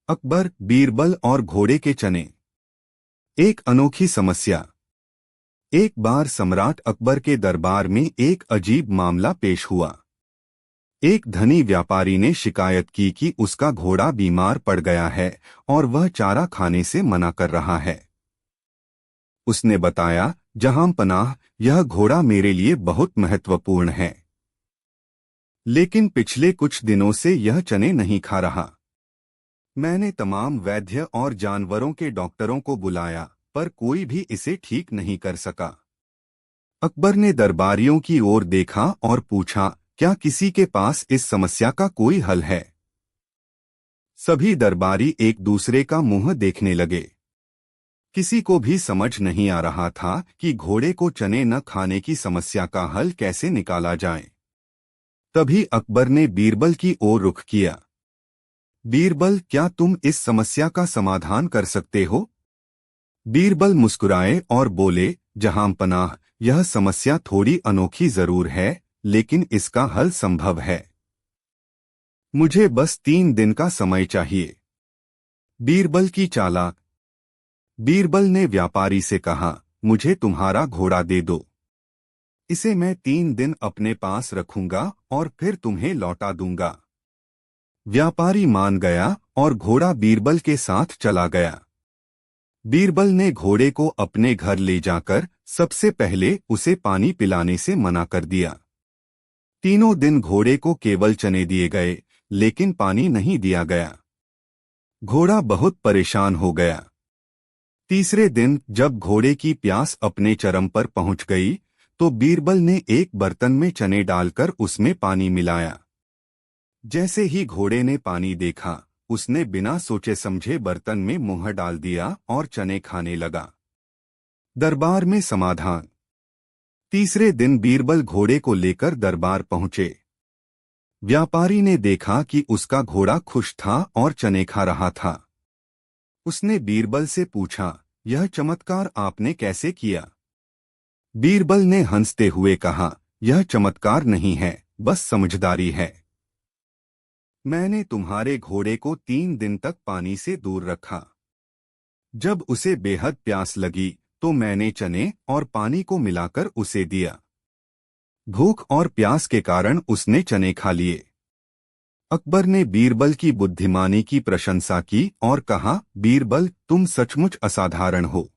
अकबर, बीरबल और घोड़े के चने। एक अनोखी समस्या। एक बार सम्राट अकबर के दरबार में एक अजीब मामला पेश हुआ। एक धनी व्यापारी ने शिकायत की कि उसका घोड़ा बीमार पड़ गया है और वह चारा खाने से मना कर रहा है। उसने बताया, जहां पनाह, यह घोड़ा मेरे लिए बहुत महत्वपूर्ण है, लेकिन पिछले कुछ दिनों से यह चने नहीं खा रहा। मैंने तमाम वैद्य और जानवरों के डॉक्टरों को बुलाया, पर कोई भी इसे ठीक नहीं कर सका। अकबर ने दरबारियों की ओर देखा और पूछा, क्या किसी के पास इस समस्या का कोई हल है? सभी दरबारी एक दूसरे का मुंह देखने लगे। किसी को भी समझ नहीं आ रहा था कि घोड़े को चने न खाने की समस्या का हल कैसे निकाला जाए। तभी अकबर ने बीरबल की ओर रुख किया। बीरबल, क्या तुम इस समस्या का समाधान कर सकते हो? बीरबल मुस्कुराए और बोले, जहां पनाह, यह समस्या थोड़ी अनोखी जरूर है, लेकिन इसका हल संभव है। मुझे बस 3 दिन का समय चाहिए। बीरबल की चालाक। बीरबल ने व्यापारी से कहा, मुझे तुम्हारा घोड़ा दे दो। इसे मैं 3 दिन अपने पास रखूंगा और फिर तुम्हें लौटा दूंगा। व्यापारी मान गया और घोड़ा बीरबल के साथ चला गया। बीरबल ने घोड़े को अपने घर ले जाकर सबसे पहले उसे पानी पिलाने से मना कर दिया। 3 दिन घोड़े को केवल चने दिए गए, लेकिन पानी नहीं दिया गया। घोड़ा बहुत परेशान हो गया। तीसरे दिन जब घोड़े की प्यास अपने चरम पर पहुंच गई, तो बीरबल ने एक बर्तन में चने डालकर उसमें पानी मिलाया। जैसे ही घोड़े ने पानी देखा, उसने बिना सोचे समझे बर्तन में मुंह डाल दिया और चने खाने लगा। दरबार में समाधान। तीसरे दिन बीरबल घोड़े को लेकर दरबार पहुंचे। व्यापारी ने देखा कि उसका घोड़ा खुश था और चने खा रहा था। उसने बीरबल से पूछा, यह चमत्कार आपने कैसे किया? बीरबल ने हंसते हुए कहा, यह चमत्कार नहीं है, बस समझदारी है। मैंने तुम्हारे घोड़े को 3 दिन तक पानी से दूर रखा। जब उसे बेहद प्यास लगी, तो मैंने चने और पानी को मिलाकर उसे दिया। भूख और प्यास के कारण उसने चने खा लिए। अकबर ने बीरबल की बुद्धिमानी की प्रशंसा की और कहा, बीरबल, तुम सचमुच असाधारण हो।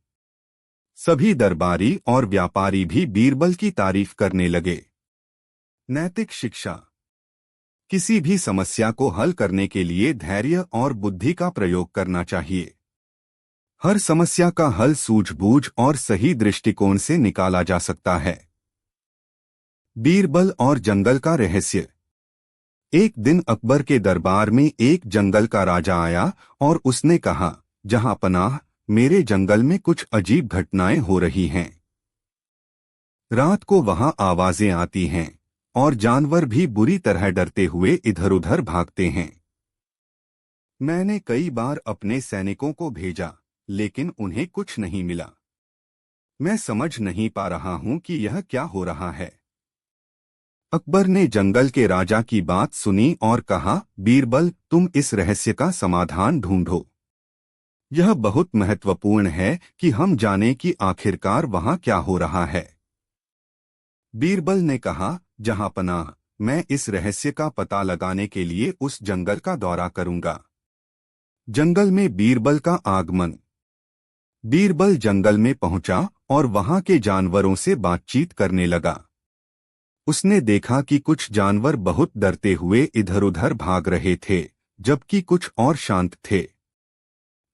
सभी दरबारी और व्यापारी भी बीरबल की तारीफ करने लगे। नैतिक शिक्षा। किसी भी समस्या को हल करने के लिए धैर्य और बुद्धि का प्रयोग करना चाहिए। हर समस्या का हल सूझबूझ और सही दृष्टिकोण से निकाला जा सकता है। बीरबल और जंगल का रहस्य। एक दिन अकबर के दरबार में एक जंगल का राजा आया और उसने कहा, जहां पनाह, मेरे जंगल में कुछ अजीब घटनाएं हो रही हैं। रात को वहां आवाजें आती हैं और जानवर भी बुरी तरह डरते हुए इधर-उधर भागते हैं। मैंने कई बार अपने सैनिकों को भेजा, लेकिन उन्हें कुछ नहीं मिला। मैं समझ नहीं पा रहा हूं कि यह क्या हो रहा है। अकबर ने जंगल के राजा की बात सुनी और कहा, बीरबल, तुम इस रहस्य का समाधान ढूंढो। यह बहुत महत्वपूर्ण है कि हम जानें कि आखिरकार वहां क्या हो रहा है। बीरबल ने कहा, जहां पनाह, मैं इस रहस्य का पता लगाने के लिए उस जंगल का दौरा करूंगा। जंगल में बीरबल का आगमन। बीरबल जंगल में पहुंचा और वहां के जानवरों से बातचीत करने लगा। उसने देखा कि कुछ जानवर बहुत डरते हुए इधर-उधर भाग रहे थे, जबकि कुछ और शांत थे।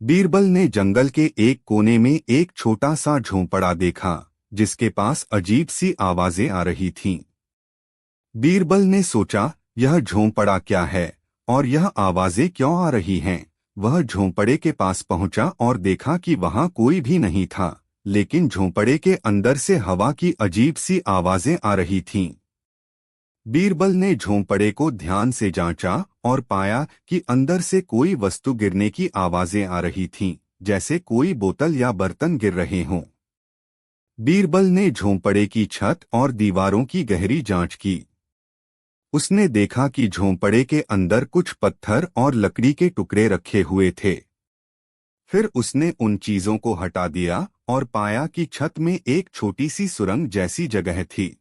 बीरबल ने जंगल के एक कोने में एक छोटा सा झोंपड़ा देखा, जिसके पास अजीब सी आवाजें आ रही थीं। बीरबल ने सोचा, यह झोंपड़ा क्या है और यह आवाजें क्यों आ रही हैं? वह झोंपड़े के पास पहुंचा और देखा कि वहां कोई भी नहीं था, लेकिन झोंपड़े के अंदर से हवा की अजीब सी आवाजें आ रही थीं। बीरबल ने झोंपड़े को ध्यान से जांचा और पाया कि अंदर से कोई वस्तु गिरने की आवाजें आ रही थीं, जैसे कोई बोतल या बर्तन गिर रहे हों। बीरबल ने झोंपड़े की छत और दीवारों की गहरी जांच की। उसने देखा कि झोंपड़े के अंदर कुछ पत्थर और लकड़ी के टुकड़े रखे हुए थे। फिर उसने उन चीजों को हटा दिया और पाया कि छत में एक छोटी सी सुरंग जैसी जगह थी।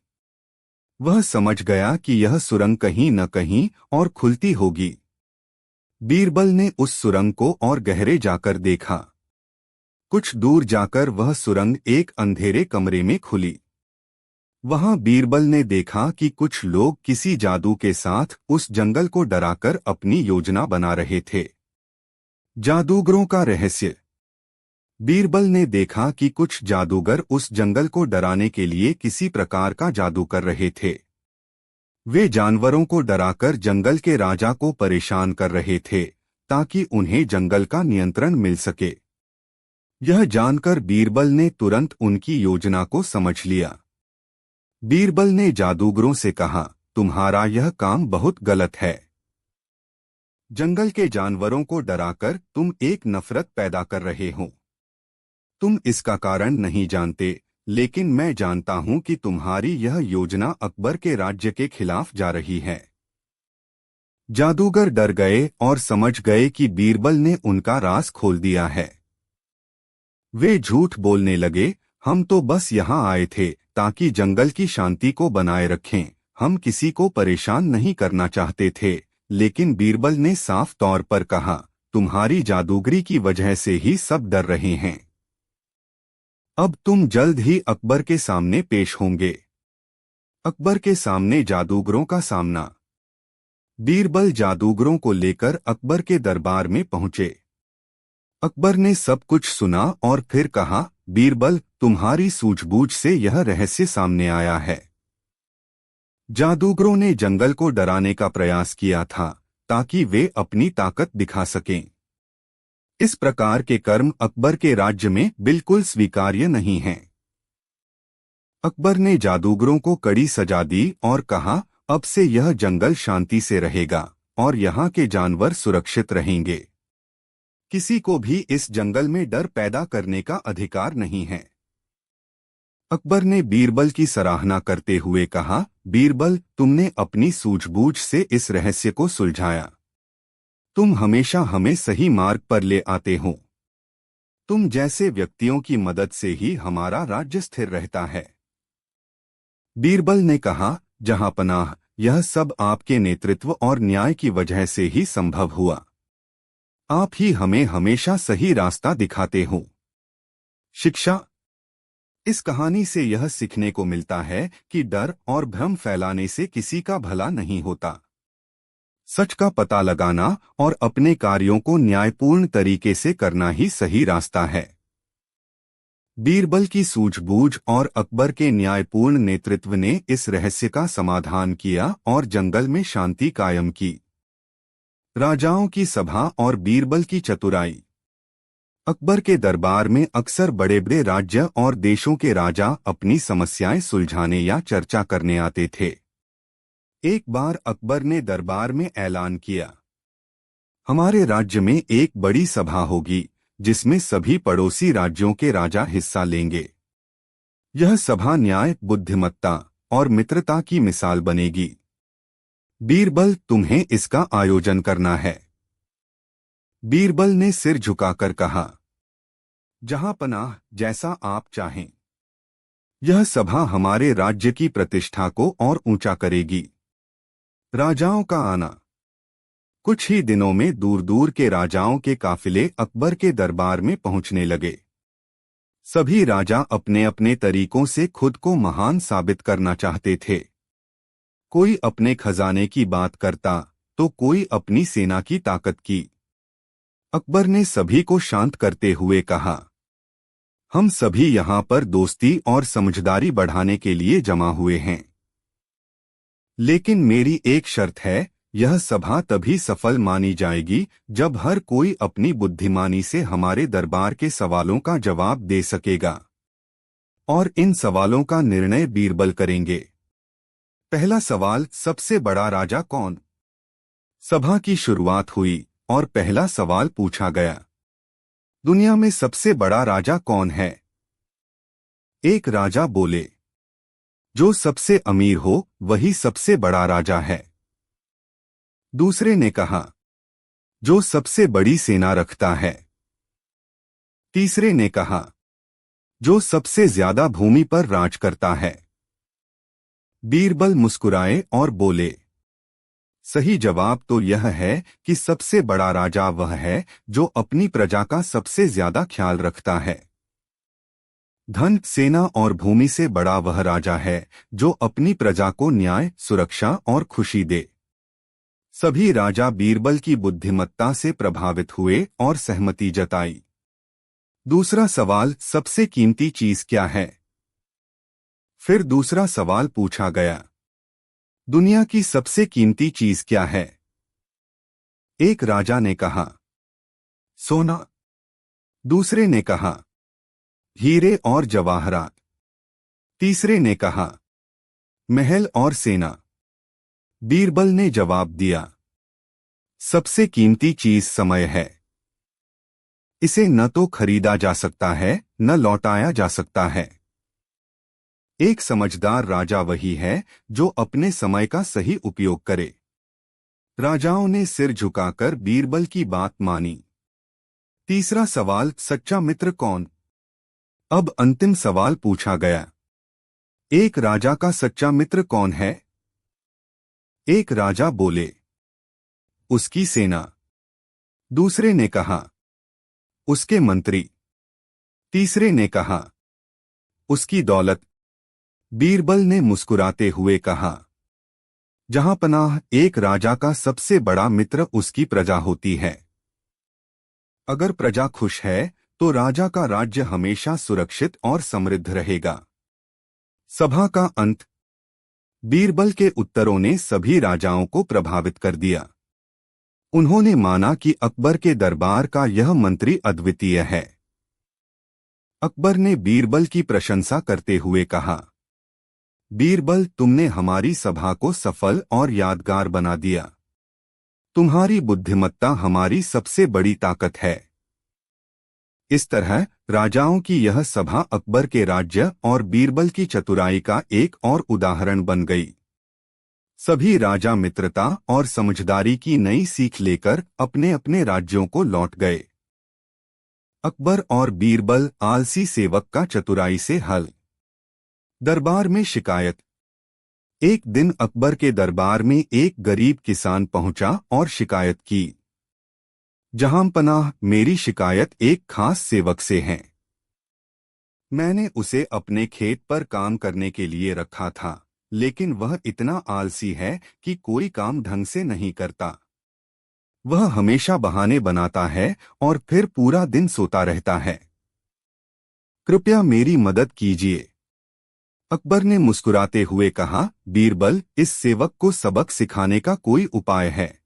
वह समझ गया कि यह सुरंग कहीं न कहीं और खुलती होगी। बीरबल ने उस सुरंग को और गहरे जाकर देखा। कुछ दूर जाकर वह सुरंग एक अंधेरे कमरे में खुली। वहां बीरबल ने देखा कि कुछ लोग किसी जादू के साथ उस जंगल को डराकर अपनी योजना बना रहे थे। जादूगरों का रहस्य। बीरबल ने देखा कि कुछ जादूगर उस जंगल को डराने के लिए किसी प्रकार का जादू कर रहे थे। वे जानवरों को डराकर जंगल के राजा को परेशान कर रहे थे ताकि उन्हें जंगल का नियंत्रण मिल सके। यह जानकर बीरबल ने तुरंत उनकी योजना को समझ लिया। बीरबल ने जादूगरों से कहा, तुम्हारा यह काम बहुत गलत है। जंगल के जानवरों को डराकर तुम एक नफरत पैदा कर रहे हो। तुम इसका कारण नहीं जानते, लेकिन मैं जानता हूं कि तुम्हारी यह योजना अकबर के राज्य के खिलाफ जा रही है। जादूगर डर गए और समझ गए कि बीरबल ने उनका राज खोल दिया है। वे झूठ बोलने लगे, हम तो बस यहाँ आए थे ताकि जंगल की शांति को बनाए रखें। हम किसी को परेशान नहीं करना चाहते थे। लेकिन बीरबल ने साफ तौर पर कहा, तुम्हारी जादूगरी की वजह से ही सब डर रहे हैं। अब तुम जल्द ही अकबर के सामने पेश होंगे। अकबर के सामने जादूगरों का सामना। बीरबल जादूगरों को लेकर अकबर के दरबार में पहुंचे। अकबर ने सब कुछ सुना और फिर कहा, बीरबल, तुम्हारी सूझबूझ से यह रहस्य सामने आया है। जादूगरों ने जंगल को डराने का प्रयास किया था ताकि वे अपनी ताकत दिखा सकें। इस प्रकार के कर्म अकबर के राज्य में बिल्कुल स्वीकार्य नहीं हैं। अकबर ने जादूगरों को कड़ी सजा दी और कहा, अब से यह जंगल शांति से रहेगा और यहाँ के जानवर सुरक्षित रहेंगे। किसी को भी इस जंगल में डर पैदा करने का अधिकार नहीं है। अकबर ने बीरबल की सराहना करते हुए कहा, बीरबल, तुमने अपनी सूझबूझ से इस रहस्य को सुलझाया। तुम हमेशा हमें सही मार्ग पर ले आते हो। तुम जैसे व्यक्तियों की मदद से ही हमारा राज्य स्थिर रहता है। बीरबल ने कहा, जहांपनाह, यह सब आपके नेतृत्व और न्याय की वजह से ही संभव हुआ। आप ही हमें हमेशा सही रास्ता दिखाते हो। शिक्षा। इस कहानी से यह सीखने को मिलता है कि डर और भ्रम फैलाने से किसी का भला नहीं होता। सच का पता लगाना और अपने कार्यों को न्यायपूर्ण तरीके से करना ही सही रास्ता है। बीरबल की सूझबूझ और अकबर के न्यायपूर्ण नेतृत्व ने इस रहस्य का समाधान किया और जंगल में शांति कायम की। राजाओं की सभा और बीरबल की चतुराई। अकबर के दरबार में अक्सर बड़े बड़े राज्य और देशों के राजा अपनी समस्याएं सुलझाने या चर्चा करने आते थे। एक बार अकबर ने दरबार में ऐलान किया, हमारे राज्य में एक बड़ी सभा होगी जिसमें सभी पड़ोसी राज्यों के राजा हिस्सा लेंगे। यह सभा न्याय, बुद्धिमत्ता और मित्रता की मिसाल बनेगी। बीरबल, तुम्हें इसका आयोजन करना है। बीरबल ने सिर झुकाकर कहा, जहांपनाह, जैसा आप चाहें। यह सभा हमारे राज्य की प्रतिष्ठा को और ऊंचा करेगी। राजाओं का आना। कुछ ही दिनों में दूर दूर के राजाओं के काफिले अकबर के दरबार में पहुंचने लगे। सभी राजा अपने अपने तरीकों से खुद को महान साबित करना चाहते थे। कोई अपने खजाने की बात करता तो कोई अपनी सेना की ताकत की। अकबर ने सभी को शांत करते हुए कहा, हम सभी यहाँ पर दोस्ती और समझदारी बढ़ाने के लिए जमा हुए हैं। लेकिन मेरी एक शर्त है, यह सभा तभी सफल मानी जाएगी जब हर कोई अपनी बुद्धिमानी से हमारे दरबार के सवालों का जवाब दे सकेगा। और इन सवालों का निर्णय बीरबल करेंगे। पहला सवाल, सबसे बड़ा राजा कौन? सभा की शुरुआत हुई और पहला सवाल पूछा गया, दुनिया में सबसे बड़ा राजा कौन है? एक राजा बोले, जो सबसे अमीर हो वही सबसे बड़ा राजा है। दूसरे ने कहा, जो सबसे बड़ी सेना रखता है। तीसरे ने कहा, जो सबसे ज्यादा भूमि पर राज करता है। बीरबल मुस्कुराए और बोले, सही जवाब तो यह है कि सबसे बड़ा राजा वह है जो अपनी प्रजा का सबसे ज्यादा ख्याल रखता है। धन, सेना और भूमि से बड़ा वह राजा है जो अपनी प्रजा को न्याय, सुरक्षा और खुशी दे। सभी राजा बीरबल की बुद्धिमत्ता से प्रभावित हुए और सहमति जताई। दूसरा सवाल, सबसे कीमती चीज क्या है? फिर दूसरा सवाल पूछा गया, दुनिया की सबसे कीमती चीज क्या है? एक राजा ने कहा, सोना। दूसरे ने कहा, हीरे और जवाहरात। तीसरे ने कहा, महल और सेना। बीरबल ने जवाब दिया, सबसे कीमती चीज समय है। इसे न तो खरीदा जा सकता है, न लौटाया जा सकता है। एक समझदार राजा वही है जो अपने समय का सही उपयोग करे। राजाओं ने सिर झुकाकर बीरबल की बात मानी। तीसरा सवाल, सच्चा मित्र कौन? अब अंतिम सवाल पूछा गया, एक राजा का सच्चा मित्र कौन है? एक राजा बोले, उसकी सेना। दूसरे ने कहा, उसके मंत्री। तीसरे ने कहा, उसकी दौलत। बीरबल ने मुस्कुराते हुए कहा, जहां पनाह, एक राजा का सबसे बड़ा मित्र उसकी प्रजा होती है। अगर प्रजा खुश है तो राजा का राज्य हमेशा सुरक्षित और समृद्ध रहेगा। सभा का अंत। बीरबल के उत्तरों ने सभी राजाओं को प्रभावित कर दिया। उन्होंने माना कि अकबर के दरबार का यह मंत्री अद्वितीय है। अकबर ने बीरबल की प्रशंसा करते हुए कहा, बीरबल, तुमने हमारी सभा को सफल और यादगार बना दिया। तुम्हारी बुद्धिमत्ता हमारी सबसे बड़ी ताकत है। इस तरह राजाओं की यह सभा अकबर के राज्य और बीरबल की चतुराई का एक और उदाहरण बन गई। सभी राजा मित्रता और समझदारी की नई सीख लेकर अपने अपने राज्यों को लौट गए। अकबर और बीरबल, आलसी सेवक का चतुराई से हल। दरबार में शिकायत। एक दिन अकबर के दरबार में एक गरीब किसान पहुंचा और शिकायत की, जहांपनाह, मेरी शिकायत एक खास सेवक से है। मैंने उसे अपने खेत पर काम करने के लिए रखा था, लेकिन वह इतना आलसी है कि कोई काम ढंग से नहीं करता। वह हमेशा बहाने बनाता है और फिर पूरा दिन सोता रहता है। कृपया मेरी मदद कीजिए। अकबर ने मुस्कुराते हुए कहा, बीरबल, इस सेवक को सबक सिखाने का कोई उपाय है?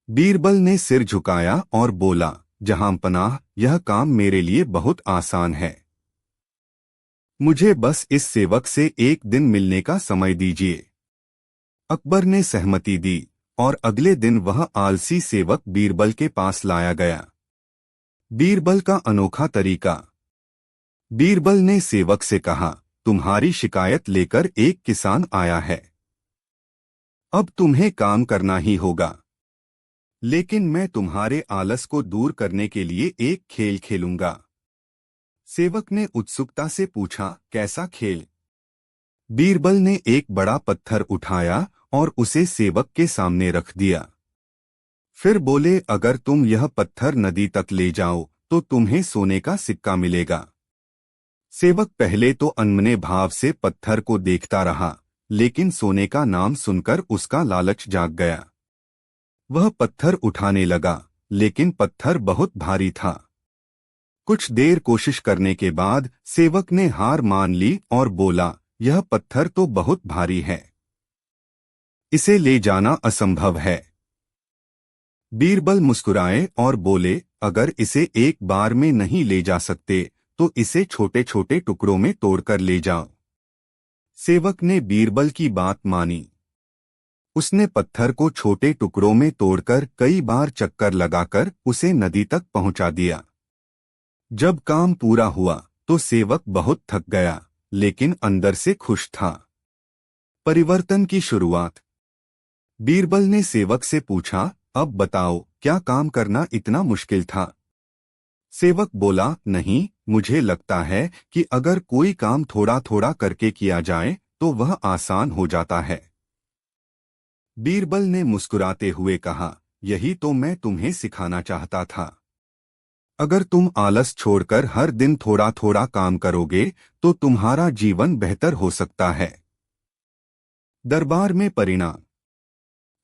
बीरबल ने सिर झुकाया और बोला, जहांपनाह, यह काम मेरे लिए बहुत आसान है। मुझे बस इस सेवक से एक दिन मिलने का समय दीजिए। अकबर ने सहमति दी और अगले दिन वह आलसी सेवक बीरबल के पास लाया गया। बीरबल का अनोखा तरीका। बीरबल ने सेवक से कहा, तुम्हारी शिकायत लेकर एक किसान आया है। अब तुम्हें काम करना ही होगा, लेकिन मैं तुम्हारे आलस को दूर करने के लिए एक खेल खेलूंगा। सेवक ने उत्सुकता से पूछा, कैसा खेल? बीरबल ने एक बड़ा पत्थर उठाया और उसे सेवक के सामने रख दिया। फिर बोले, अगर तुम यह पत्थर नदी तक ले जाओ तो तुम्हें सोने का सिक्का मिलेगा। सेवक पहले तो अनमने भाव से पत्थर को देखता रहा, लेकिन सोने का नाम सुनकर उसका लालच जाग गया। वह पत्थर उठाने लगा, लेकिन पत्थर बहुत भारी था। कुछ देर कोशिश करने के बाद सेवक ने हार मान ली और बोला, यह पत्थर तो बहुत भारी है, इसे ले जाना असंभव है। बीरबल मुस्कुराए और बोले, अगर इसे एक बार में नहीं ले जा सकते तो इसे छोटे छोटे टुकड़ों में तोड़कर ले जाओ। सेवक ने बीरबल की बात मानी। उसने पत्थर को छोटे टुकड़ों में तोड़कर कई बार चक्कर लगाकर उसे नदी तक पहुंचा दिया। जब काम पूरा हुआ तो सेवक बहुत थक गया, लेकिन अंदर से खुश था। परिवर्तन की शुरुआत। बीरबल ने सेवक से पूछा, अब बताओ, क्या काम करना इतना मुश्किल था? सेवक बोला, नहीं, मुझे लगता है कि अगर कोई काम थोड़ा थोड़ा करके किया जाए तो वह आसान हो जाता है। बीरबल ने मुस्कुराते हुए कहा, यही तो मैं तुम्हें सिखाना चाहता था। अगर तुम आलस छोड़कर हर दिन थोड़ा थोड़ा काम करोगे तो तुम्हारा जीवन बेहतर हो सकता है। दरबार में परिणाम।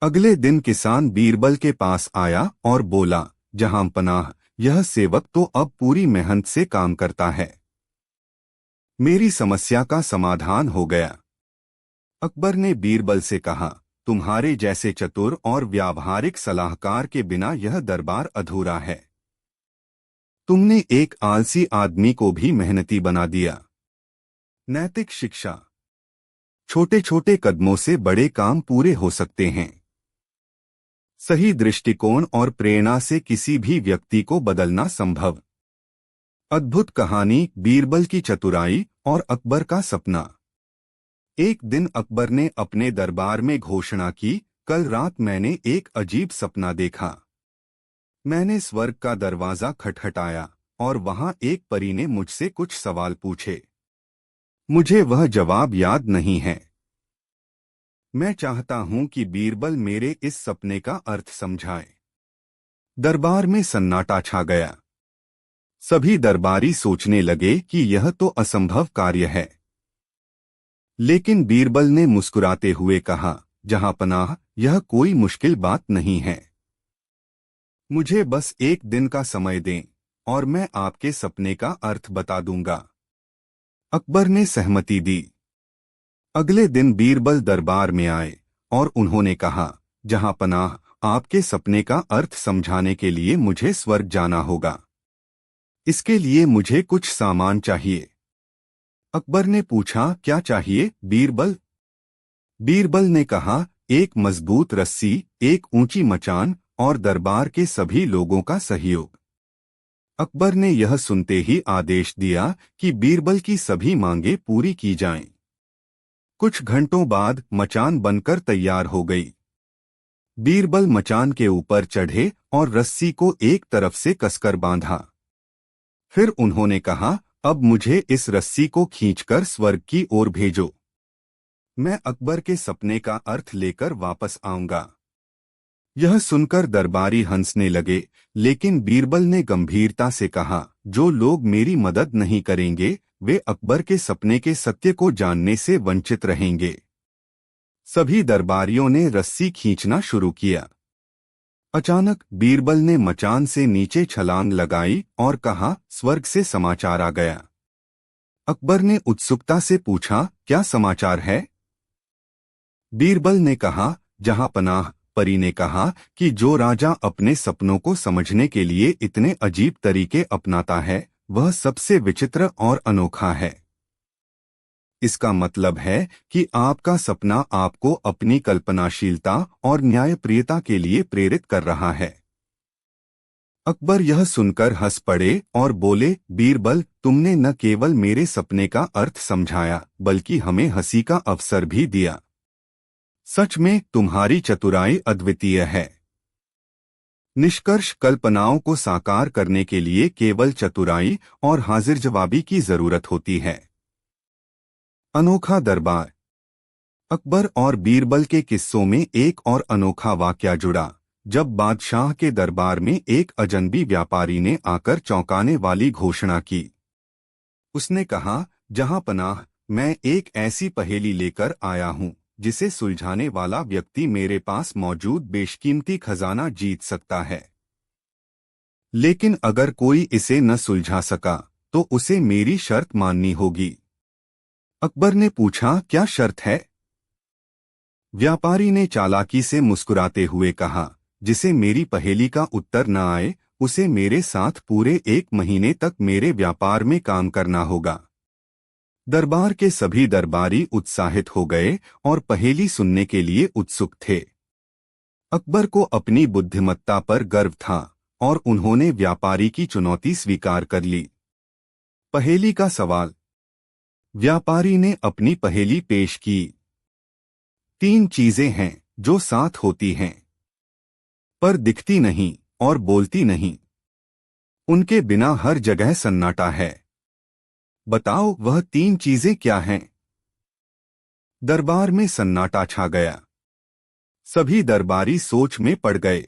अगले दिन किसान बीरबल के पास आया और बोला, जहां पनाह, यह सेवक तो अब पूरी मेहनत से काम करता है। मेरी समस्या का समाधान हो गया। अकबर ने बीरबल से कहा, तुम्हारे जैसे चतुर और व्यावहारिक सलाहकार के बिना यह दरबार अधूरा है। तुमने एक आलसी आदमी को भी मेहनती बना दिया। नैतिक शिक्षा। छोटे छोटे कदमों से बड़े काम पूरे हो सकते हैं। सही दृष्टिकोण और प्रेरणा से किसी भी व्यक्ति को बदलना संभव। अद्भुत कहानी, बीरबल की चतुराई और अकबर का सपना। एक दिन अकबर ने अपने दरबार में घोषणा की, कल रात मैंने एक अजीब सपना देखा। मैंने स्वर्ग का दरवाजा खटखटाया और वहां एक परी ने मुझसे कुछ सवाल पूछे। मुझे वह जवाब याद नहीं है। मैं चाहता हूं कि बीरबल मेरे इस सपने का अर्थ समझाए। दरबार में सन्नाटा छा गया। सभी दरबारी सोचने लगे कि यह तो असंभव कार्य है। लेकिन बीरबल ने मुस्कुराते हुए कहा, जहां पनाह, यह कोई मुश्किल बात नहीं है। मुझे बस एक दिन का समय दें और मैं आपके सपने का अर्थ बता दूंगा। अकबर ने सहमति दी। अगले दिन बीरबल दरबार में आए और उन्होंने कहा, जहां पनाह, आपके सपने का अर्थ समझाने के लिए मुझे स्वर्ग जाना होगा। इसके लिए मुझे कुछ सामान चाहिए। अकबर ने पूछा, क्या चाहिए बीरबल? बीरबल ने कहा, एक मजबूत रस्सी, एक ऊंची मचान और दरबार के सभी लोगों का सहयोग। अकबर ने यह सुनते ही आदेश दिया कि बीरबल की सभी मांगें पूरी की जाएं। कुछ घंटों बाद मचान बनकर तैयार हो गई। बीरबल मचान के ऊपर चढ़े और रस्सी को एक तरफ से कसकर बांधा। फिर उन्होंने कहा, अब मुझे इस रस्सी को खींचकर स्वर्ग की ओर भेजो। मैं अकबर के सपने का अर्थ लेकर वापस आऊंगा। यह सुनकर दरबारी हंसने लगे, लेकिन बीरबल ने गंभीरता से कहा, जो लोग मेरी मदद नहीं करेंगे वे अकबर के सपने के सत्य को जानने से वंचित रहेंगे। सभी दरबारियों ने रस्सी खींचना शुरू किया। अचानक बीरबल ने मचान से नीचे छलांग लगाई और कहा, स्वर्ग से समाचार आ गया। अकबर ने उत्सुकता से पूछा, क्या समाचार है? बीरबल ने कहा, जहां पनाह, परी ने कहा कि जो राजा अपने सपनों को समझने के लिए इतने अजीब तरीके अपनाता है वह सबसे विचित्र और अनोखा है। इसका मतलब है कि आपका सपना आपको अपनी कल्पनाशीलता और न्यायप्रियता के लिए प्रेरित कर रहा है। अकबर यह सुनकर हंस पड़े और बोले, बीरबल, तुमने न केवल मेरे सपने का अर्थ समझाया बल्कि हमें हंसी का अवसर भी दिया। सच में तुम्हारी चतुराई अद्वितीय है। निष्कर्ष, कल्पनाओं को साकार करने के लिए केवल चतुराई और हाजिर जवाबी की जरूरत होती है। अनोखा दरबार। अकबर और बीरबल के किस्सों में एक और अनोखा वाकया जुड़ा, जब बादशाह के दरबार में एक अजनबी व्यापारी ने आकर चौंकाने वाली घोषणा की। उसने कहा, जहां पनाह, मैं एक ऐसी पहेली लेकर आया हूं जिसे सुलझाने वाला व्यक्ति मेरे पास मौजूद बेशकीमती खजाना जीत सकता है। लेकिन अगर कोई इसे न सुलझा सका तो उसे मेरी शर्त माननी होगी। अकबर ने पूछा, क्या शर्त है? व्यापारी ने चालाकी से मुस्कुराते हुए कहा, जिसे मेरी पहेली का उत्तर न आए उसे मेरे साथ पूरे 1 महीने तक मेरे व्यापार में काम करना होगा। दरबार के सभी दरबारी उत्साहित हो गए और पहेली सुनने के लिए उत्सुक थे। अकबर को अपनी बुद्धिमत्ता पर गर्व था और उन्होंने व्यापारी की चुनौती स्वीकार कर ली। पहेली का सवाल। व्यापारी ने अपनी पहेली पेश की। 3 चीजें हैं, जो साथ होती हैं पर दिखती नहीं और बोलती नहीं। उनके बिना हर जगह सन्नाटा है। बताओ वह 3 चीजें क्या हैं? दरबार में सन्नाटा छा गया। सभी दरबारी सोच में पड़ गए।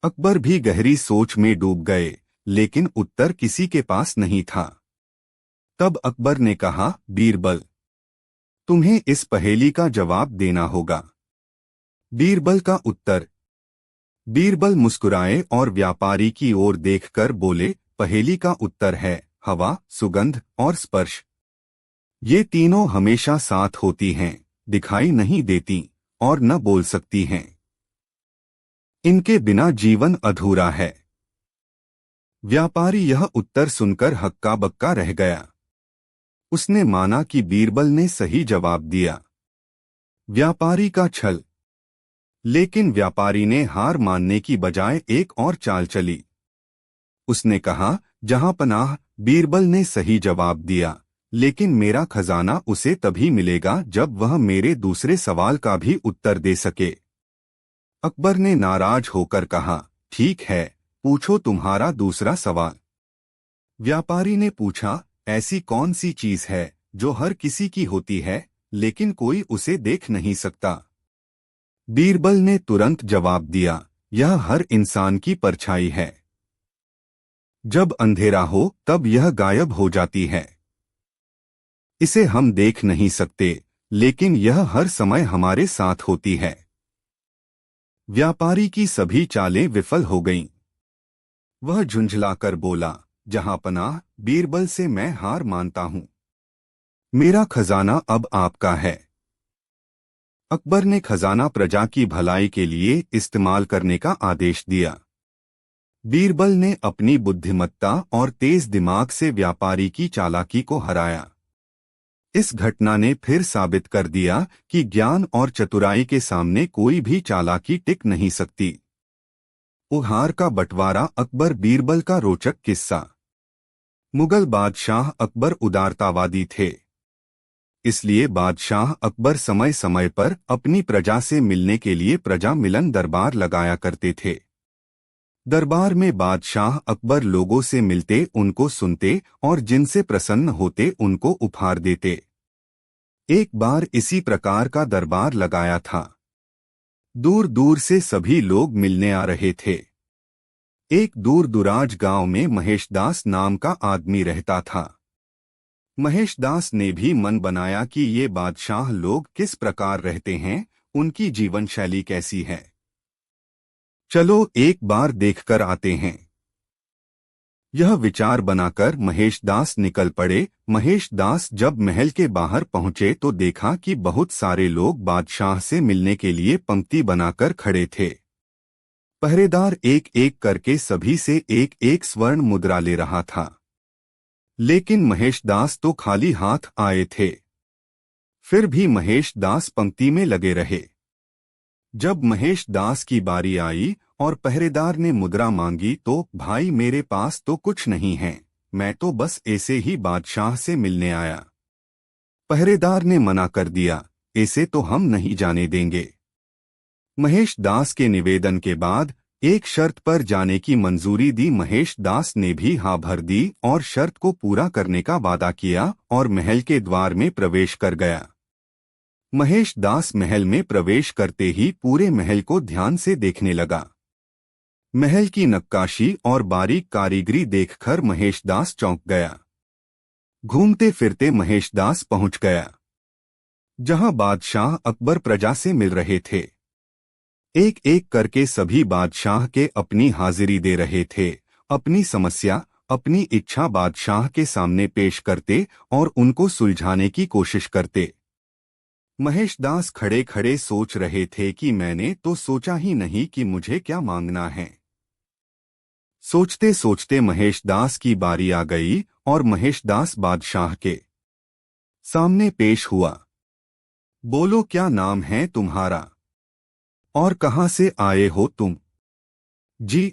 अकबर भी गहरी सोच में डूब गए, लेकिन उत्तर किसी के पास नहीं था। तब अकबर ने कहा, बीरबल, तुम्हें इस पहेली का जवाब देना होगा। बीरबल का उत्तर। बीरबल मुस्कुराए और व्यापारी की ओर देखकर बोले, पहेली का उत्तर है हवा, सुगंध और स्पर्श। ये तीनों हमेशा साथ होती हैं, दिखाई नहीं देती और न बोल सकती हैं। इनके बिना जीवन अधूरा है। व्यापारी यह उत्तर सुनकर हक्का बक्का रह गया। उसने माना कि बीरबल ने सही जवाब दिया। व्यापारी का छल। लेकिन व्यापारी ने हार मानने की बजाय एक और चाल चली। उसने कहा, जहां पनाह, बीरबल ने सही जवाब दिया, लेकिन मेरा खजाना उसे तभी मिलेगा जब वह मेरे दूसरे सवाल का भी उत्तर दे सके। अकबर ने नाराज होकर कहा, ठीक है, पूछो तुम्हारा दूसरा सवाल। व्यापारी ने पूछा, ऐसी कौन सी चीज है जो हर किसी की होती है लेकिन कोई उसे देख नहीं सकता? बीरबल ने तुरंत जवाब दिया, यह हर इंसान की परछाई है। जब अंधेरा हो तब यह गायब हो जाती है। इसे हम देख नहीं सकते, लेकिन यह हर समय हमारे साथ होती है। व्यापारी की सभी चालें विफल हो गईं। वह झुंझलाकर बोला, जहां पनाह, बीरबल से मैं हार मानता हूं। मेरा खजाना अब आपका है। अकबर ने खजाना प्रजा की भलाई के लिए इस्तेमाल करने का आदेश दिया। बीरबल ने अपनी बुद्धिमत्ता और तेज दिमाग से व्यापारी की चालाकी को हराया। इस घटना ने फिर साबित कर दिया कि ज्ञान और चतुराई के सामने कोई भी चालाकी टिक नहीं सकती। उपहार का बंटवारा, अकबर बीरबल का रोचक किस्सा। मुगल बादशाह अकबर उदारतावादी थे। इसलिए बादशाह अकबर समय समय पर अपनी प्रजा से मिलने के लिए प्रजा मिलन दरबार लगाया करते थे। दरबार में बादशाह अकबर लोगों से मिलते, उनको सुनते और जिनसे प्रसन्न होते उनको उपहार देते। एक बार इसी प्रकार का दरबार लगाया था। दूर दूर से सभी लोग मिलने आ रहे थे। एक दूर दुराज गांव में महेशदास नाम का आदमी रहता था। महेशदास ने भी मन बनाया कि ये बादशाह लोग किस प्रकार रहते हैं, उनकी जीवन शैली कैसी है। चलो एक बार देखकर आते हैं। यह विचार बनाकर महेशदास निकल पड़े। महेशदास जब महल के बाहर पहुंचे तो देखा कि बहुत सारे लोग बादशाह से मिलने के लिए पंक्ति बनाकर खड़े थे। पहरेदार एक एक करके सभी से एक एक स्वर्ण मुद्रा ले रहा था। लेकिन महेशदास तो खाली हाथ आए थे। फिर भी महेशदास पंक्ति में लगे रहे। जब महेशदास की बारी आई और पहरेदार ने मुद्रा मांगी तो, भाई मेरे पास तो कुछ नहीं है, मैं तो बस ऐसे ही बादशाह से मिलने आया। पहरेदार ने मना कर दिया, ऐसे तो हम नहीं जाने देंगे। महेशदास के निवेदन के बाद एक शर्त पर जाने की मंजूरी दी। महेशदास ने भी हाँ भर दी और शर्त को पूरा करने का वादा किया और महल के द्वार में प्रवेश कर गया। महेशदास महल में प्रवेश करते ही पूरे महल को ध्यान से देखने लगा। महल की नक्काशी और बारीक कारीगरी देखकर महेशदास चौंक गया। घूमते फिरते महेशदास पहुंच गया जहां बादशाह अकबर प्रजा से मिल रहे थे। एक एक करके सभी बादशाह के अपनी हाजिरी दे रहे थे, अपनी समस्या, अपनी इच्छा बादशाह के सामने पेश करते और उनको सुलझाने की कोशिश करते। महेशदास खड़े खड़े सोच रहे थे कि मैंने तो सोचा ही नहीं कि मुझे क्या मांगना है। सोचते सोचते महेशदास की बारी आ गई और महेशदास बादशाह के सामने पेश हुआ। बोलो, क्या नाम है तुम्हारा और कहां से आए हो तुम? जी,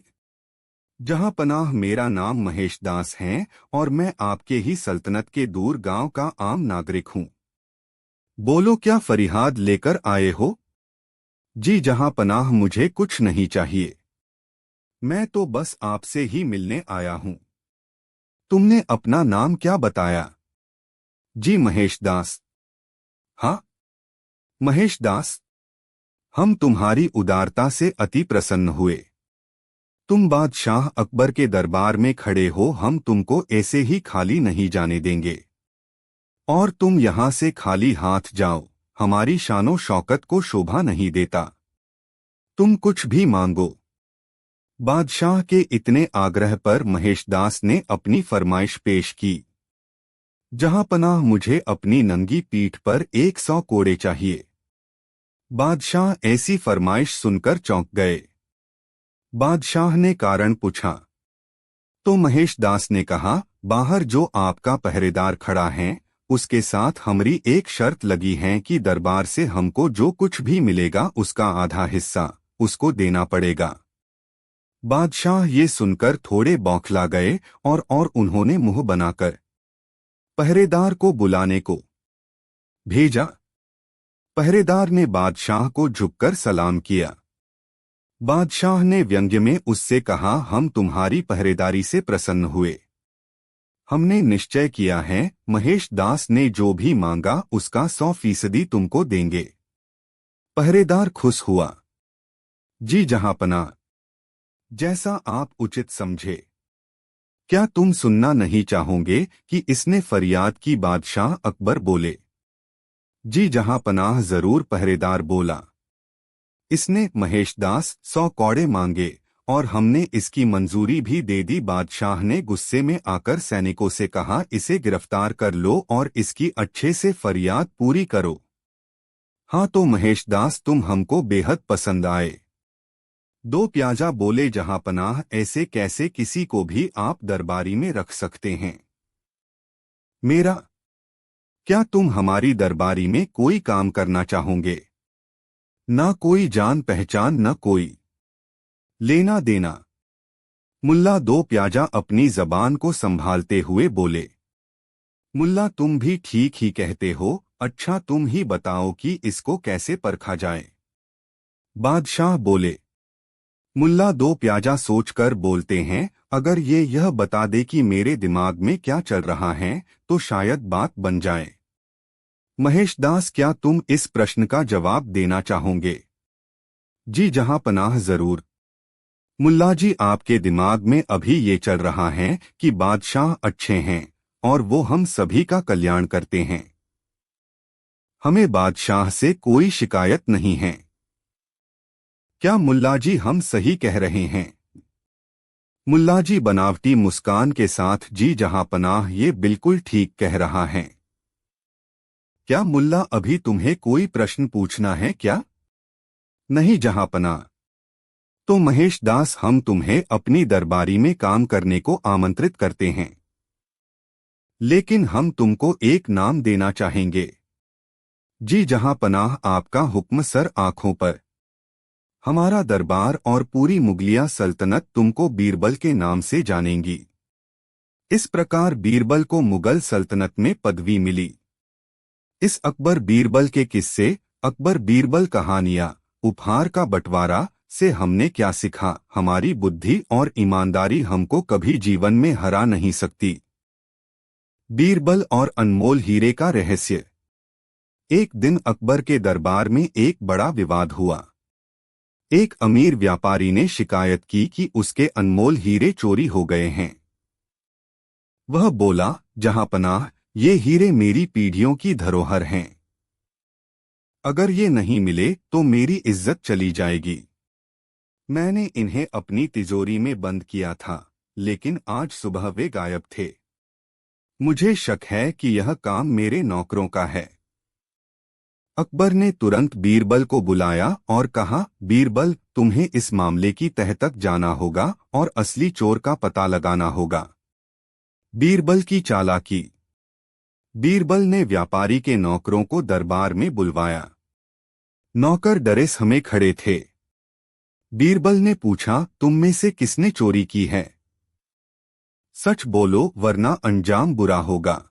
जहां पनाह, मेरा नाम महेशदास है और मैं आपके ही सल्तनत के दूर गांव का आम नागरिक हूं। बोलो, क्या फरियाद लेकर आए हो? जी जहां पनाह, मुझे कुछ नहीं चाहिए। मैं तो बस आपसे ही मिलने आया हूं। तुमने अपना नाम क्या बताया? जी महेश दास। हाँ, महेश दास, हम तुम्हारी उदारता से अति प्रसन्न हुए। तुम बादशाह अकबर के दरबार में खड़े हो, हम तुमको ऐसे ही खाली नहीं जाने देंगे। और तुम यहां से खाली हाथ जाओ, हमारी शानो शौकत को शोभा नहीं देता। तुम कुछ भी मांगो। बादशाह के इतने आग्रह पर महेशदास ने अपनी फरमाइश पेश की। जहां पनाह, मुझे अपनी नंगी पीठ पर 100 कोड़े चाहिए। बादशाह ऐसी फरमाइश सुनकर चौंक गए। बादशाह ने कारण पूछा तो महेशदास ने कहा, बाहर जो आपका पहरेदार खड़ा है, उसके साथ हमारी एक शर्त लगी है कि दरबार से हमको जो कुछ भी मिलेगा उसका आधा हिस्सा उसको देना पड़ेगा। बादशाह ये सुनकर थोड़े बौखला गए और उन्होंने मुंह बनाकर पहरेदार को बुलाने को भेजा। पहरेदार ने बादशाह को झुककर सलाम किया। बादशाह ने व्यंग्य में उससे कहा, हम तुम्हारी पहरेदारी से प्रसन्न हुए। हमने निश्चय किया है, महेश दास ने जो भी मांगा उसका 100% तुमको देंगे। पहरेदार खुश हुआ। जी जहांपना, जैसा आप उचित समझे। क्या तुम सुनना नहीं चाहोगे कि इसने फरियाद की? बादशाह अकबर बोले। जी जहांपनाह, जरूर। पहरेदार बोला। इसने महेशदास 100 कौड़े मांगे और हमने इसकी मंजूरी भी दे दी। बादशाह ने गुस्से में आकर सैनिकों से कहा, इसे गिरफ्तार कर लो और इसकी अच्छे से फरियाद पूरी करो। हाँ तो महेशदास, तुम हमको बेहद पसंद आए। दो प्याजा बोले, जहांपनाह, ऐसे कैसे किसी को भी आप दरबारी में रख सकते हैं? मेरा क्या तुम हमारी दरबारी में कोई काम करना चाहोगे? ना कोई जान पहचान, न कोई लेना देना। मुल्ला दो प्याजा अपनी जबान को संभालते हुए बोले। मुल्ला, तुम भी ठीक ही कहते हो। अच्छा तुम ही बताओ कि इसको कैसे परखा जाए? बादशाह बोले। मुल्ला दो प्याजा सोचकर बोलते हैं, अगर ये यह बता दे कि मेरे दिमाग में क्या चल रहा है तो शायद बात बन जाए। महेशदास, क्या तुम इस प्रश्न का जवाब देना चाहोगे? जी जहांपनाह, जरूर। मुल्ला जी, आपके दिमाग में अभी ये चल रहा है कि बादशाह अच्छे हैं और वो हम सभी का कल्याण करते हैं। हमें बादशाह से कोई शिकायत नहीं है। क्या मुल्ला जी हम सही कह रहे हैं? मुल्ला जी बनावटी मुस्कान के साथ, जी जहांपनाह, ये बिल्कुल ठीक कह रहा है। क्या मुल्ला, अभी तुम्हें कोई प्रश्न पूछना है क्या? नहीं जहांपनाह। तो महेशदास, हम तुम्हें अपनी दरबारी में काम करने को आमंत्रित करते हैं, लेकिन हम तुमको एक नाम देना चाहेंगे। जी जहांपनाह, आपका हुक्म सर। आंखों पर हमारा दरबार और पूरी मुगलिया सल्तनत तुमको बीरबल के नाम से जानेंगी। इस प्रकार बीरबल को मुगल सल्तनत में पदवी मिली। इस अकबर बीरबल के किस्से, अकबर बीरबल कहानियां, उपहार का बंटवारा से हमने क्या सीखा? हमारी बुद्धि और ईमानदारी हमको कभी जीवन में हरा नहीं सकती। बीरबल और अनमोल हीरे का रहस्य। एक दिन अकबर के दरबार में एक बड़ा विवाद हुआ। एक अमीर व्यापारी ने शिकायत की कि उसके अनमोल हीरे चोरी हो गए हैं। वह बोला, जहांपनाह, ये हीरे मेरी पीढ़ियों की धरोहर हैं। अगर ये नहीं मिले तो मेरी इज्जत चली जाएगी। मैंने इन्हें अपनी तिजोरी में बंद किया था, लेकिन आज सुबह वे गायब थे। मुझे शक है कि यह काम मेरे नौकरों का है। अकबर ने तुरंत बीरबल को बुलाया और कहा, बीरबल, तुम्हें इस मामले की तह तक जाना होगा और असली चोर का पता लगाना होगा। बीरबल की चालाकी। बीरबल ने व्यापारी के नौकरों को दरबार में बुलवाया। नौकर डरे समय खड़े थे। बीरबल ने पूछा, तुम में से किसने चोरी की है? सच बोलो वरना अंजाम बुरा होगा।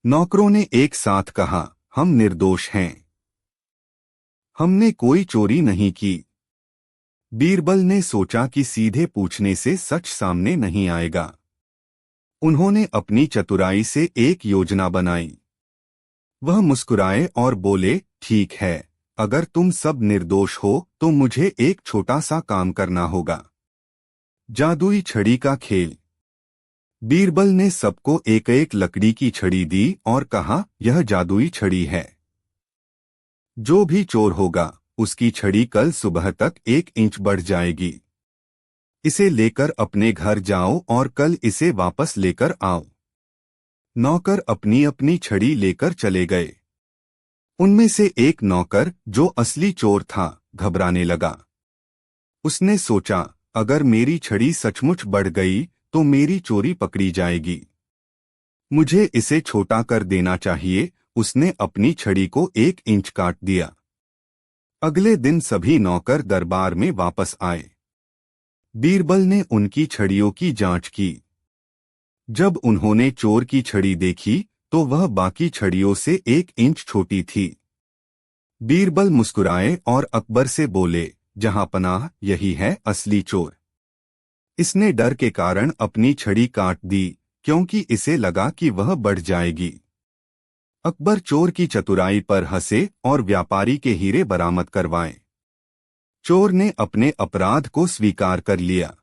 नौकरों ने एक साथ कहा, हम निर्दोष हैं। हमने कोई चोरी नहीं की। बीरबल ने सोचा कि सीधे पूछने से सच सामने नहीं आएगा। उन्होंने अपनी चतुराई से एक योजना बनाई। वह मुस्कुराए और बोले, ठीक है, अगर तुम सब निर्दोष हो तो मुझे एक छोटा सा काम करना होगा। जादुई छड़ी का खेल। बीरबल ने सबको एक एक लकड़ी की छड़ी दी और कहा, यह जादुई छड़ी है। जो भी चोर होगा उसकी छड़ी कल सुबह तक 1 इंच बढ़ जाएगी। इसे लेकर अपने घर जाओ और कल इसे वापस लेकर आओ। नौकर अपनी अपनी छड़ी लेकर चले गए। उनमें से एक नौकर, जो असली चोर था, घबराने लगा। उसने सोचा, अगर मेरी छड़ी सचमुच बढ़ गई तो मेरी चोरी पकड़ी जाएगी। मुझे इसे छोटा कर देना चाहिए। उसने अपनी छड़ी को 1 इंच काट दिया। अगले दिन सभी नौकर दरबार में वापस आए। बीरबल ने उनकी छड़ियों की जांच की। जब उन्होंने चोर की छड़ी देखी तो वह बाकी छड़ियों से 1 इंच छोटी थी। बीरबल मुस्कुराए और अकबर से बोले, जहांपनाह, यही है असली चोर। इसने डर के कारण अपनी छड़ी काट दी क्योंकि इसे लगा कि वह बढ़ जाएगी। अकबर चोर की चतुराई पर हंसे और व्यापारी के हीरे बरामद करवाए। चोर ने अपने अपराध को स्वीकार कर लिया।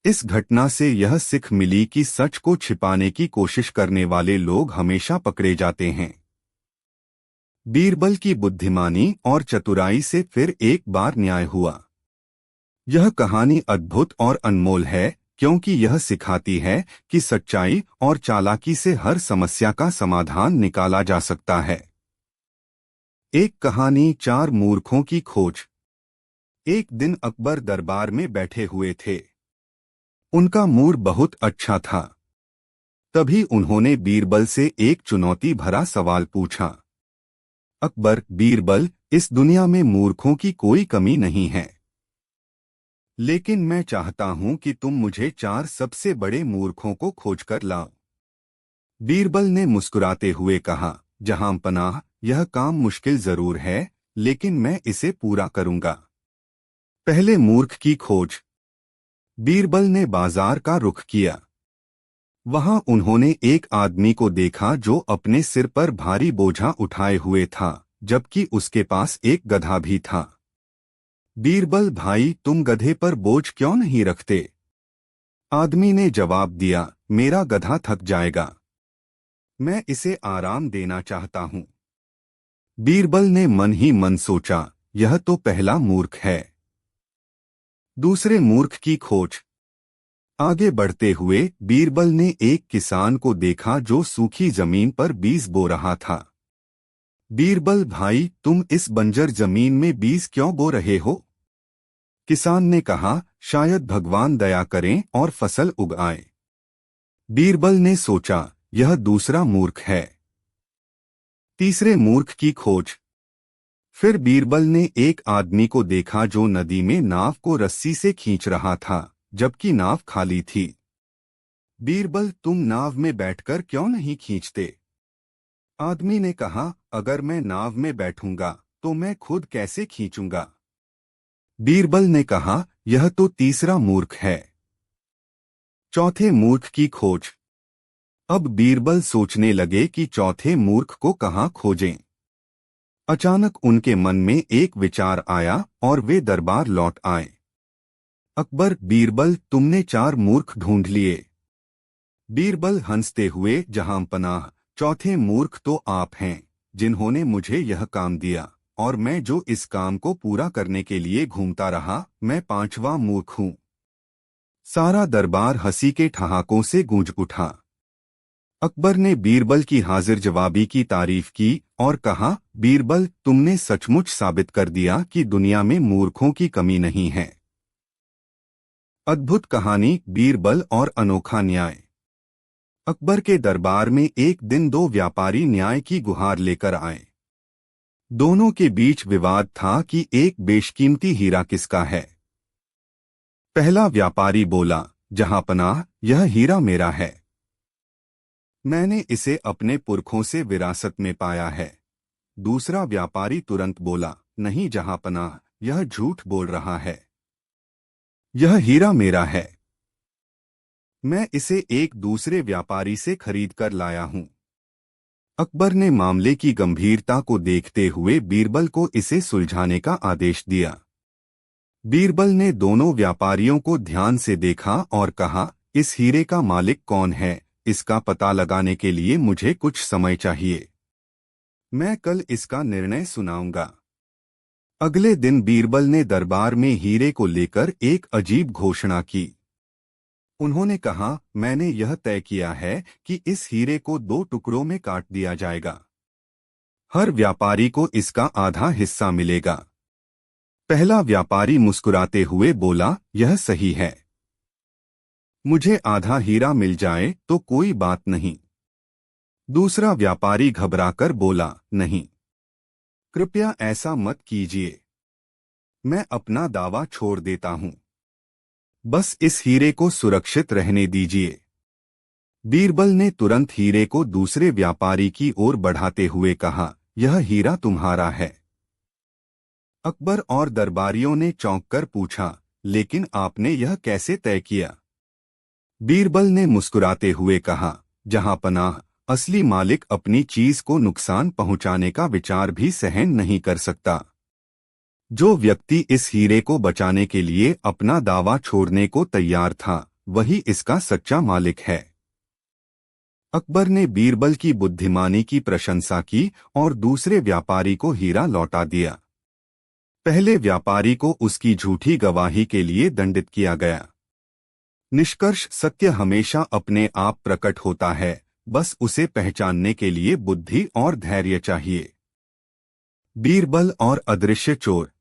इस घटना से यह सीख मिली कि सच को छिपाने की कोशिश करने वाले लोग हमेशा पकड़े जाते हैं। बीरबल की बुद्धिमानी और चतुराई से फिर एक बार न्याय हुआ। यह कहानी अद्भुत और अनमोल है क्योंकि यह सिखाती है कि सच्चाई और चालाकी से हर समस्या का समाधान निकाला जा सकता है। एक कहानी, 4 मूर्खों की खोज। एक दिन अकबर दरबार में बैठे हुए थे। उनका मूड बहुत अच्छा था। तभी उन्होंने बीरबल से एक चुनौती भरा सवाल पूछा। अकबर, बीरबल, इस दुनिया में मूर्खों की कोई कमी नहीं है, लेकिन मैं चाहता हूं कि तुम मुझे 4 सबसे बड़े मूर्खों को खोजकर लाओ। बीरबल ने मुस्कुराते हुए कहा, जहांपनाह, यह काम मुश्किल जरूर है, लेकिन मैं इसे पूरा करूंगा। पहले मूर्ख की खोज। बीरबल ने बाजार का रुख किया। वहां उन्होंने एक आदमी को देखा जो अपने सिर पर भारी बोझा उठाए हुए था, जबकि उसके पास एक गधा भी था। बीरबल, भाई, तुम गधे पर बोझ क्यों नहीं रखते? आदमी ने जवाब दिया, मेरा गधा थक जाएगा, मैं इसे आराम देना चाहता हूं। बीरबल ने मन ही मन सोचा, यह तो पहला मूर्ख है। दूसरे मूर्ख की खोज। आगे बढ़ते हुए बीरबल ने एक किसान को देखा जो सूखी जमीन पर बीज बो रहा था। बीरबल, भाई, तुम इस बंजर जमीन में बीज क्यों बो रहे हो? किसान ने कहा, शायद भगवान दया करें और फसल उग आए। बीरबल ने सोचा, यह दूसरा मूर्ख है। तीसरे मूर्ख की खोज। फिर बीरबल ने एक आदमी को देखा जो नदी में नाव को रस्सी से खींच रहा था, जबकि नाव खाली थी। बीरबल, तुम नाव में बैठकर क्यों नहीं खींचते? आदमी ने कहा, अगर मैं नाव में बैठूंगा तो मैं खुद कैसे खींचूंगा? बीरबल ने कहा, यह तो तीसरा मूर्ख है। चौथे मूर्ख की खोज। अब बीरबल सोचने लगे कि चौथे मूर्ख को कहाँ खोजें। अचानक उनके मन में एक विचार आया और वे दरबार लौट आए। अकबर, बीरबल, तुमने 4 मूर्ख ढूंढ लिए। बीरबल हंसते हुए, जहांपनाह, चौथे मूर्ख तो आप हैं, जिन्होंने मुझे यह काम दिया, और मैं जो इस काम को पूरा करने के लिए घूमता रहा, मैं 5वां मूर्ख हूं। सारा दरबार हंसी के ठहाकों से गूंज उठा। अकबर ने बीरबल की हाजिर जवाबी की तारीफ की और कहा, बीरबल, तुमने सचमुच साबित कर दिया कि दुनिया में मूर्खों की कमी नहीं है। अद्भुत कहानी, बीरबल और अनोखा न्याय। अकबर के दरबार में एक दिन 2 व्यापारी न्याय की गुहार लेकर आए। दोनों के बीच विवाद था कि एक बेशकीमती हीरा किसका है। पहला व्यापारी बोला, जहांपनाह, यह हीरा मेरा है। मैंने इसे अपने पुरखों से विरासत में पाया है। दूसरा व्यापारी तुरंत बोला, नहीं जहांपनाह, यह झूठ बोल रहा है। यह हीरा मेरा है। मैं इसे एक दूसरे व्यापारी से खरीद कर लाया हूं। अकबर ने मामले की गंभीरता को देखते हुए बीरबल को इसे सुलझाने का आदेश दिया। बीरबल ने दोनों व्यापारियों को ध्यान से देखा और कहा, इस हीरे का मालिक कौन है, इसका पता लगाने के लिए मुझे कुछ समय चाहिए। मैं कल इसका निर्णय सुनाऊंगा। अगले दिन बीरबल ने दरबार में हीरे को लेकर एक अजीब घोषणा की। उन्होंने कहा, मैंने यह तय किया है कि इस हीरे को 2 टुकड़ों में काट दिया जाएगा। हर व्यापारी को इसका आधा हिस्सा मिलेगा। पहला व्यापारी मुस्कुराते हुए बोला, यह सही है। मुझे आधा हीरा मिल जाए तो कोई बात नहीं। दूसरा व्यापारी घबराकर बोला, नहीं, कृपया ऐसा मत कीजिए। मैं अपना दावा छोड़ देता हूं। बस इस हीरे को सुरक्षित रहने दीजिए। बीरबल ने तुरंत हीरे को दूसरे व्यापारी की ओर बढ़ाते हुए कहा, यह हीरा तुम्हारा है। अकबर और दरबारियों ने चौंककर पूछा, लेकिन आपने यह कैसे तय किया? बीरबल ने मुस्कुराते हुए कहा, जहांपनाह, असली मालिक अपनी चीज को नुकसान पहुंचाने का विचार भी सहन नहीं कर सकता। जो व्यक्ति इस हीरे को बचाने के लिए अपना दावा छोड़ने को तैयार था, वही इसका सच्चा मालिक है। अकबर ने बीरबल की बुद्धिमानी की प्रशंसा की और दूसरे व्यापारी को हीरा लौटा दिया। पहले व्यापारी को उसकी झूठी गवाही के लिए दंडित किया गया। निष्कर्ष, सत्य हमेशा अपने आप प्रकट होता है, बस उसे पहचानने के लिए बुद्धि और धैर्य चाहिए। बीरबल और अदृश्य चोर।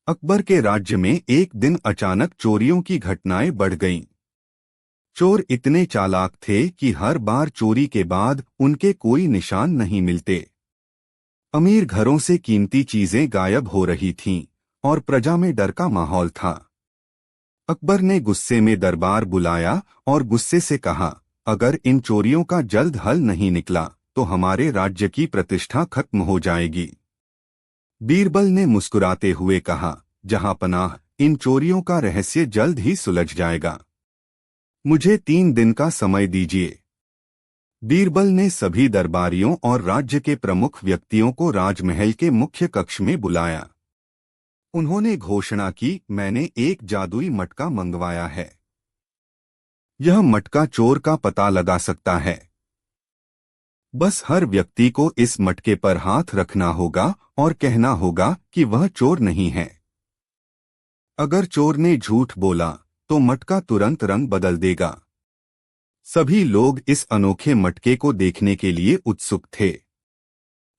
अकबर के राज्य में एक दिन अचानक चोरियों की घटनाएं बढ़ गईं। चोर इतने चालाक थे कि हर बार चोरी के बाद उनके कोई निशान नहीं मिलते। अमीर घरों से कीमती चीजें गायब हो रही थीं और प्रजा में डर का माहौल था। अकबर ने गुस्से में दरबार बुलाया और गुस्से से कहा, अगर इन चोरियों का जल्द हल नहीं निकला तो हमारे राज्य की प्रतिष्ठा खत्म हो जाएगी। बीरबल ने मुस्कुराते हुए कहा, जहांपनाह, इन चोरियों का रहस्य जल्द ही सुलझ जाएगा। मुझे 3 दिन का समय दीजिए। बीरबल ने सभी दरबारियों और राज्य के प्रमुख व्यक्तियों को राजमहल के मुख्य कक्ष में बुलाया। उन्होंने घोषणा की, मैंने एक जादुई मटका मंगवाया है। यह मटका चोर का पता लगा सकता है। बस हर व्यक्ति को इस मटके पर हाथ रखना होगा और कहना होगा कि वह चोर नहीं है। अगर चोर ने झूठ बोला तो मटका तुरंत रंग बदल देगा। सभी लोग इस अनोखे मटके को देखने के लिए उत्सुक थे।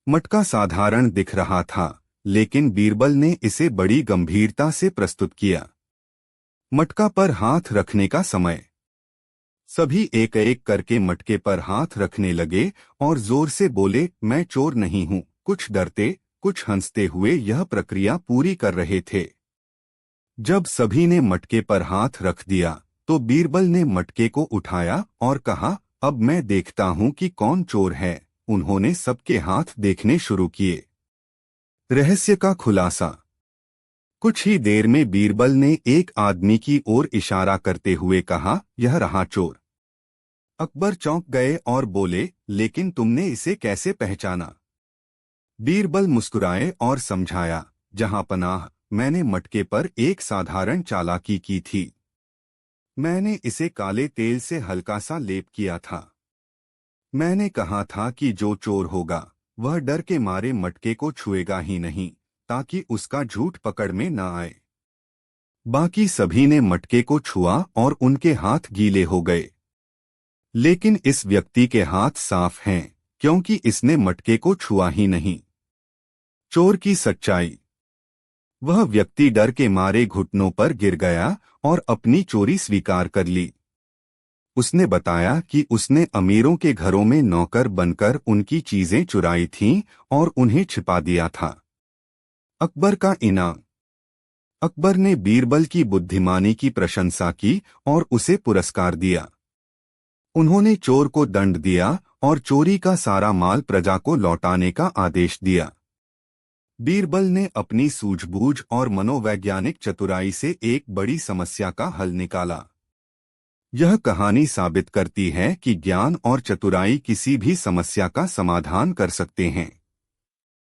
मटका साधारण दिख रहा था, लेकिन बीरबल ने इसे बड़ी गंभीरता से प्रस्तुत किया। मटका पर हाथ रखने का समय। सभी एक एक करके मटके पर हाथ रखने लगे और जोर से बोले, मैं चोर नहीं हूं। कुछ डरते, कुछ हंसते हुए यह प्रक्रिया पूरी कर रहे थे। जब सभी ने मटके पर हाथ रख दिया तो बीरबल ने मटके को उठाया और कहा, अब मैं देखता हूं कि कौन चोर है। उन्होंने सबके हाथ देखने शुरू किए। रहस्य का खुलासा। कुछ ही देर में बीरबल ने एक आदमी की ओर इशारा करते हुए कहा, यह रहा चोर। अकबर चौंक गए और बोले, लेकिन तुमने इसे कैसे पहचाना? बीरबल मुस्कुराए और समझाया, जहांपनाह, मैंने मटके पर एक साधारण चालाकी की थी। मैंने इसे काले तेल से हल्का सा लेप किया था। मैंने कहा था कि जो चोर होगा वह डर के मारे मटके को छुएगा ही नहीं, ताकि उसका झूठ पकड़ में न आए। बाकी सभी ने मटके को छुआ और उनके हाथ गीले हो गए। लेकिन इस व्यक्ति के हाथ साफ हैं, क्योंकि इसने मटके को छुआ ही नहीं। चोर की सच्चाई। वह व्यक्ति डर के मारे घुटनों पर गिर गया और अपनी चोरी स्वीकार कर ली। उसने बताया कि उसने अमीरों के घरों में नौकर बनकर उनकी चीजें चुराई थीं और उन्हें छिपा दिया था। अकबर का इनाम। अकबर ने बीरबल की बुद्धिमानी की प्रशंसा की और उसे पुरस्कार दिया। उन्होंने चोर को दंड दिया और चोरी का सारा माल प्रजा को लौटाने का आदेश दिया। बीरबल ने अपनी सूझबूझ और मनोवैज्ञानिक चतुराई से एक बड़ी समस्या का हल निकाला। यह कहानी साबित करती है कि ज्ञान और चतुराई किसी भी समस्या का समाधान कर सकते हैं।